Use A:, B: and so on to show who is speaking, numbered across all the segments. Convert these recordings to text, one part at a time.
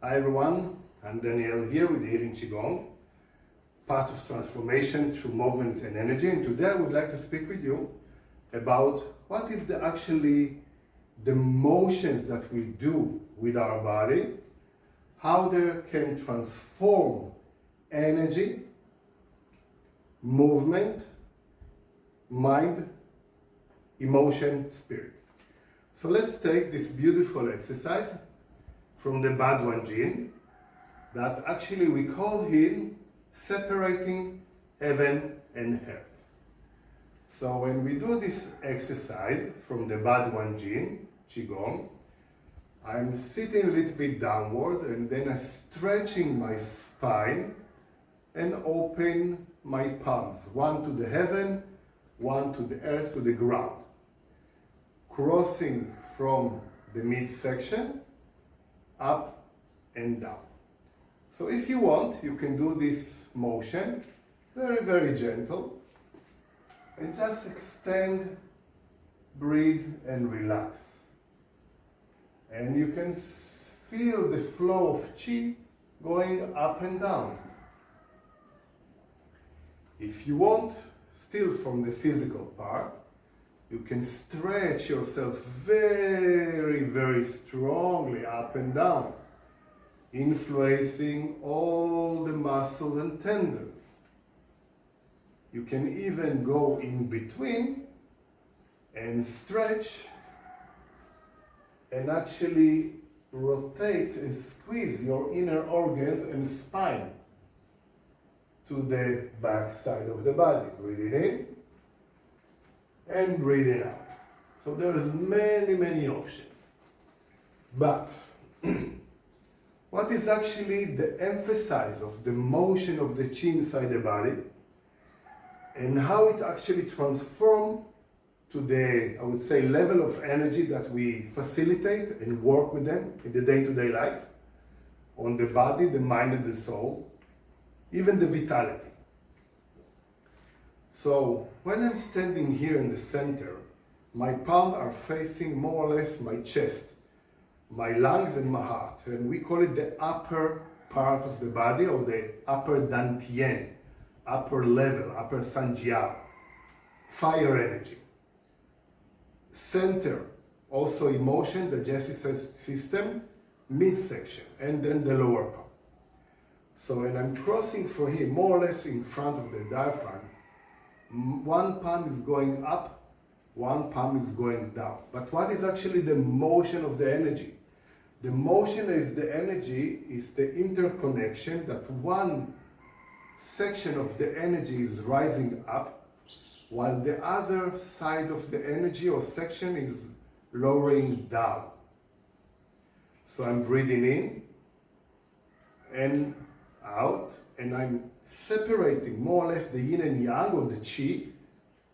A: Hi everyone, I'm Daniel here with the Healing Qigong, path of transformation through movement and energy. And today I would like to speak with you about what is actually the motions that we do with our body, how they can transform energy, movement, mind, emotion, spirit. So let's take this beautiful exercise from the Bhagwan Gene that actually we call him separating heaven and earth. So when we do this exercise from the Bhagwan Gene, Qigong, I'm sitting a little bit downward and then I'm stretching my spine and open my palms, one to the heaven, one to the earth, to the ground. Crossing from the midsection up and down. So if you want, you can do this motion very, very gentle and just extend, breathe and relax. And you can feel the flow of qi going up and down. If you want, still from the physical part, you can stretch yourself very, very strongly up and down, influencing all the muscles and tendons. You can even go in between and stretch and actually rotate and squeeze your inner organs and spine to the back side of the body. Breathing in and breathing out. So there's many, many options. But what is actually the emphasis of the motion of the qi inside the body and how it actually transforms to the, I would say, level of energy that we facilitate and work with them in the day-to-day life, on the body, the mind and the soul, even the vitality. So when I'm standing here in the center, my palms are facing more or less my chest, my lungs and my heart. And we call it the upper part of the body, or the upper dantian, upper level, upper sanjiao, fire energy. Center, also emotion, digestive system, midsection, and then the lower part. So when I'm crossing from here, more or less in front of the diaphragm, one palm is going up, one palm is going down. But what is actually the motion of the energy? The motion is the energy, is the interconnection that one section of the energy is rising up, while the other side of the energy or section is lowering down. So I'm breathing in and out, and I'm separating more or less the yin and yang, or the qi,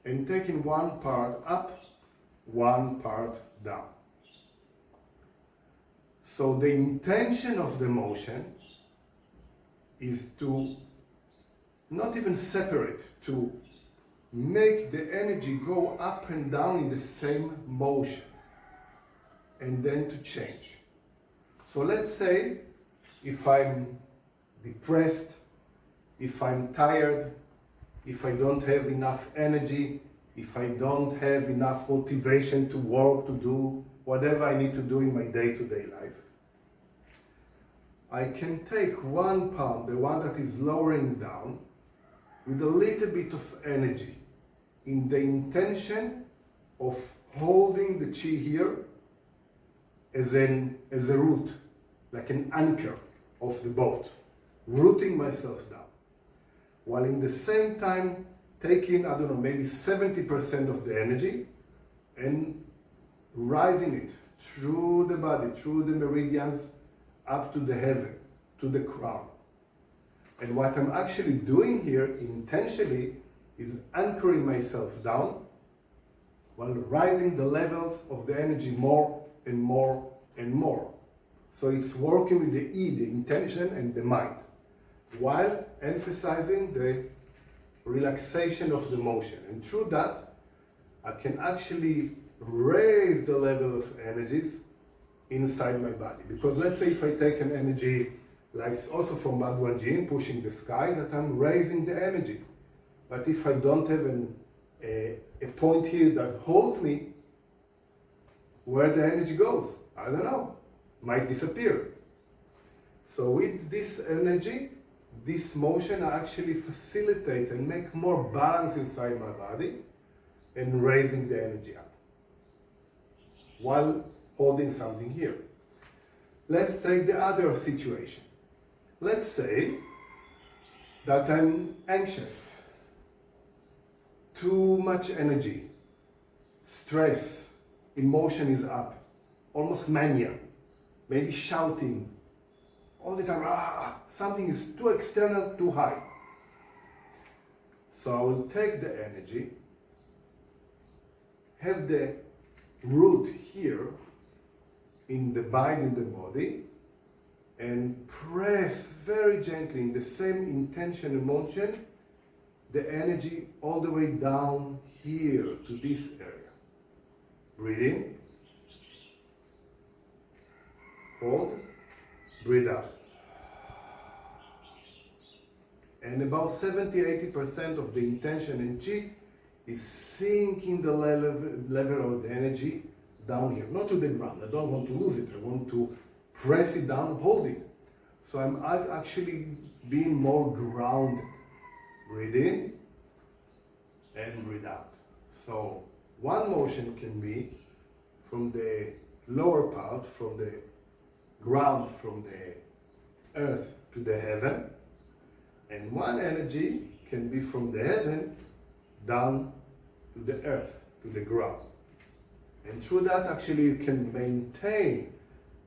A: and taking one part up, one part down. So the intention of the motion is to not even separate, to make the energy go up and down in the same motion, and then to change. So let's say if I'm depressed, if I'm tired, if I don't have enough energy, if I don't have enough motivation to work, to do whatever I need to do in my day-to-day life, I can take one palm, the one that is lowering down, with a little bit of energy, in the intention of holding the qi here as a root, like an anchor of the boat, rooting myself down, while in the same time taking, I don't know, maybe 70% of the energy and rising it through the body, through the meridians, up to the heaven, to the crown. And what I'm actually doing here intentionally is anchoring myself down while rising the levels of the energy more and more and more. So it's working with the E, the intention and the mind, while emphasizing the relaxation of the motion. And through that, I can actually raise the level of energies inside my body. Because let's say if I take an energy, like also from Madhwan Jin, pushing the sky, that I'm raising the energy. But if I don't have a point here that holds me, where the energy goes, I don't know, might disappear. So with this energy, this motion, I actually facilitate and make more balance inside my body and raising the energy up while holding something here. Let's take the other situation. Let's say that I'm anxious, too much energy, stress, emotion is up, almost mania, maybe shouting, all the time, something is too external, too high. So I will take the energy, have the root here in the Mide in the body, and press very gently in the same intention and motion the energy all the way down here to this area. Breathe in, hold, breathe out. And about 70-80% of the intention and chi is sinking the level of the energy down here, not to the ground. I don't want to lose it. I want to press it down, hold it. So I'm actually being more grounded. Breathe in and breathe out. So one motion can be from the lower part, from the ground, from the earth to the heaven. And one energy can be from the heaven down to the earth, to the ground. And through that, actually, you can maintain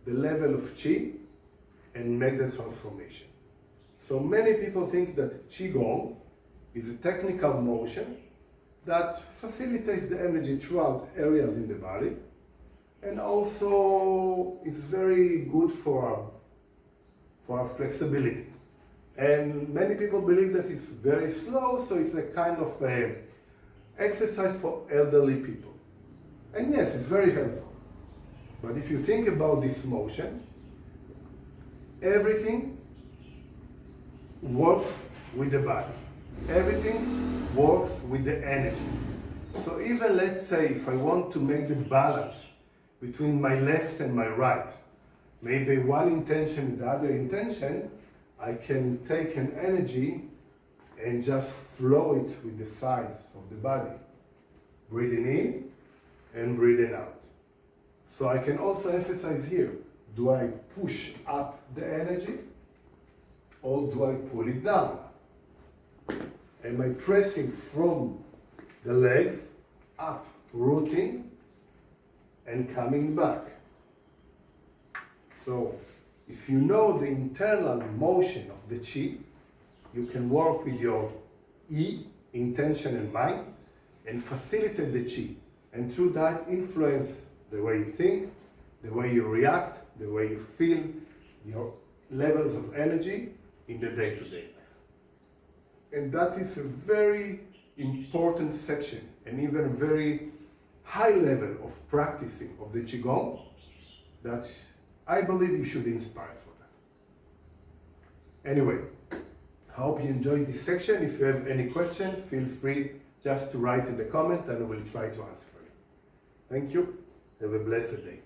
A: the level of Qi and make the transformation. So many people think that Qigong is a technical motion that facilitates the energy throughout areas in the body, and also is very good for our flexibility. And many people believe that it's very slow, so it's a kind of a exercise for elderly people. And yes, it's very helpful. But if you think about this motion, everything works with the body. Everything works with the energy. So even let's say if I want to make the balance between my left and my right, maybe one intention and the other intention, I can take an energy and just flow it with the sides of the body. Breathing in and breathing out. So I can also emphasize here, do I push up the energy or do I pull it down? Am I pressing from the legs up, rooting and coming back? So if you know the internal motion of the Qi, you can work with your I, intention and mind, and facilitate the Qi. And through that, influence the way you think, the way you react, the way you feel, your levels of energy in the day-to-day life. And that is a very important section, and even a very high level of practicing of the Qigong that I believe you should inspire for that. Anyway, I hope you enjoyed this section. If you have any question, feel free just to write in the comment and we'll try to answer for you. Thank you. Have a blessed day.